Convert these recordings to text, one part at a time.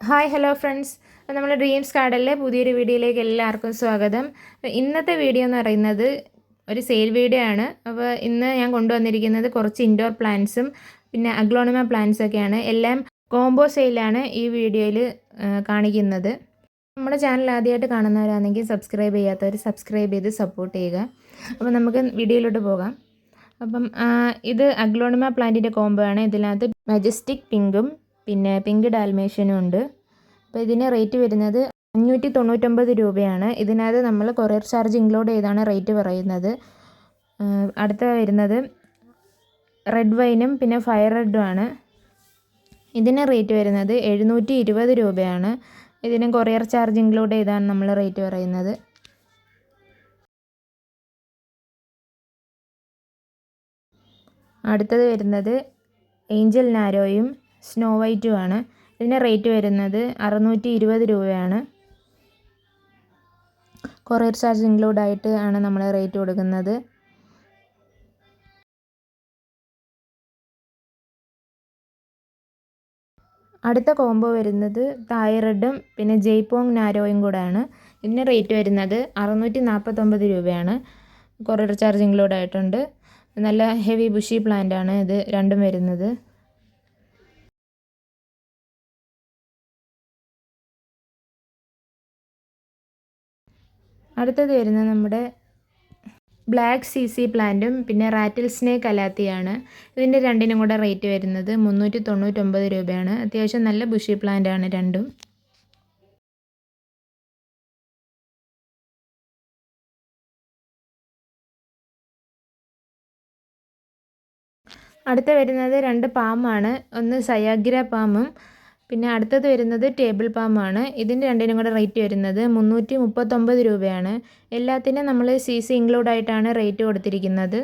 Hi hello friends, നമ്മുടെ dreams ഗാർഡനിലെ പുതിയൊരു വീഡിയോയിലേക്ക് എല്ലാവർക്കും സ്വാഗതം. ഇന്നത്തെ വീഡിയോ എന്ന് പറയുന്നത് ഒരു സെയിൽ വീഡിയോ ആണ്. അപ്പോൾ ഇന്ന് ഞാൻ കൊണ്ടുവന്നിരിക്കുന്നത് കുറച്ച് ഇൻഡോർ പ്ലാന്റ്സും പിന്നെ അഗ്ലോണിമ പ്ലാന്റ്സും ഒക്കെയാണ്. എല്ലാം കോംബോ സെയിലാണ് ഈ വീഡിയോയിൽ കാണിക്കുന്നത്. നമ്മുടെ ചാനൽ ആദ്യമായിട്ട് കാണുന്നവരാണെങ്കിൽ സബ്സ്ക്രൈബ് ചെയ്യാത്തവർ സബ്സ്ക്രൈബ് ചെയ്ത് സപ്പോർട്ട് ചെയ്യുക. അപ്പോൾ നമുക്ക് വീഡിയോയിലോട്ട് പോകാം. അപ്പം ഇത് അഗ്ലോണിമ പ്ലാന്റിൻ്റെ കോംബോ ആണ്. ഇതിനകത്ത് മജസ്റ്റിക് പിങ്കും പിന്നെ പിങ്ക് ഡാൽമേഷ്യനും ഉണ്ട്. അപ്പോൾ ഇതിന് റേറ്റ് വരുന്നത് 599 രൂപയാണ്. ഇതിനകത്ത് നമ്മൾ കൊറിയർ ചാർജ് ഇൻക്ലൂഡ് ചെയ്താണ് റേറ്റ് പറയുന്നത്. അടുത്ത വരുന്നത് റെഡ് വൈനും പിന്നെ ഫയർ റെഡും ആണ്. ഇതിന് റേറ്റ് വരുന്നത് 720 രൂപയാണ്. ഇതിന് കൊറിയർ ചാർജ് ഇൻക്ലൂഡ് ചെയ്താണ് നമ്മൾ റേറ്റ് പറയുന്നത്. അടുത്തത് വരുന്നത് ഏഞ്ചൽ നാരോയും സ്നോ വൈറ്റും ആണ്. ഇതിന് റേറ്റ് വരുന്നത് 620 രൂപയാണ്. കൊറിയർ ചാർജ് ഇൻക്ലൂഡ് ആയിട്ട് ആണ് നമ്മൾ റേറ്റ് കൊടുക്കുന്നത്. അടുത്ത കോംബോ വരുന്നത് തായ് റെഡും പിന്നെ ജയ്പോങ് നാരോയും കൂടെയാണ്. ഇതിന് റേറ്റ് വരുന്നത് 649 രൂപയാണ്. കൊറിയർ ചാർജ് ഇൻക്ലൂഡ് ആയിട്ടുണ്ട്. നല്ല ഹെവി ബുഷി പ്ലാന്റ് ആണ് ഇത് രണ്ടും വരുന്നത്. അടുത്തത് വരുന്നത് നമ്മുടെ ബ്ലാക്ക് CC പ്ലാന്റും പിന്നെ റാറ്റിൽ സ്നേക്ക് അലാത്തിയാണ്. ഇതിൻ്റെ രണ്ടിനും കൂടെ റേറ്റ് വരുന്നത് 399 രൂപയാണ്. അത്യാവശ്യം നല്ല ബുഷി പ്ലാന്റ് ആണ് രണ്ടും. അടുത്ത വരുന്നത് രണ്ട് പാമാണ്. ഒന്ന് സയാഗ്ര പാമും പിന്നെ അടുത്തത് വരുന്നത് ടേബിൾ പാമാണ്. ഇതിൻ്റെ രണ്ടിനും കൂടെ റേറ്റ് വരുന്നത് 339 രൂപയാണ്. എല്ലാത്തിനും നമ്മൾ CC ഇൻക്ലൂഡ് ആയിട്ടാണ് റേറ്റ് കൊടുത്തിരിക്കുന്നത്.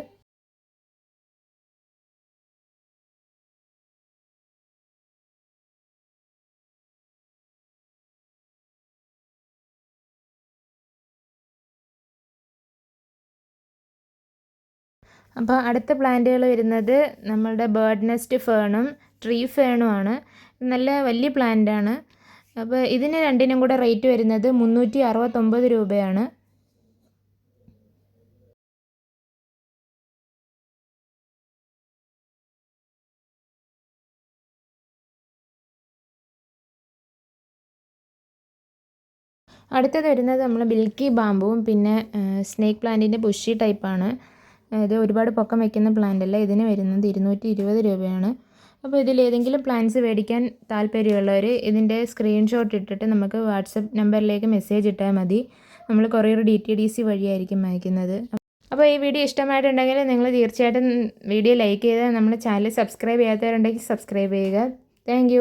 അപ്പോൾ അടുത്ത പ്ലാന്റുകൾ വരുന്നത് നമ്മളുടെ ബേർഡ് നെസ്റ്റ് ഫേണും ട്രീ ഫേണും ആണ്. നല്ല വലിയ പ്ലാന്റ് ആണ്. അപ്പോൾ ഇതിന് രണ്ടിനും കൂടെ റേറ്റ് വരുന്നത് 369 രൂപയാണ്. അടുത്തത് വരുന്നത് നമ്മൾ മിൽക്കി ബാമ്പുവും പിന്നെ സ്നേക്ക് പ്ലാന്റിൻ്റെ ബുഷി ടൈപ്പാണ്. ഇത് ഒരുപാട് പൊക്കം വയ്ക്കുന്ന പ്ലാന്റ് അല്ല. ഇതിന് വരുന്നത് 220 രൂപയാണ്. അപ്പോൾ ഇതിലേതെങ്കിലും പ്ലാന്റ്സ് മേടിക്കാൻ താല്പര്യമുള്ളവർ ഇതിൻ്റെ സ്ക്രീൻഷോട്ട് ഇട്ടിട്ട് നമുക്ക് വാട്സപ്പ് നമ്പറിലേക്ക് മെസ്സേജ് ഇട്ടാൽ മതി. നമ്മൾ കൊറിയർ DTDC വഴിയായിരിക്കും അയക്കുന്നത്. അപ്പോൾ ഈ വീഡിയോ ഇഷ്ടമായിട്ടുണ്ടെങ്കിൽ നിങ്ങൾ തീർച്ചയായിട്ടും വീഡിയോ ലൈക്ക് ചെയ്ത് നമ്മുടെ ചാനൽ സബ്സ്ക്രൈബ് ചെയ്യാത്തവരുണ്ടെങ്കിൽ സബ്സ്ക്രൈബ് ചെയ്യുക. താങ്ക്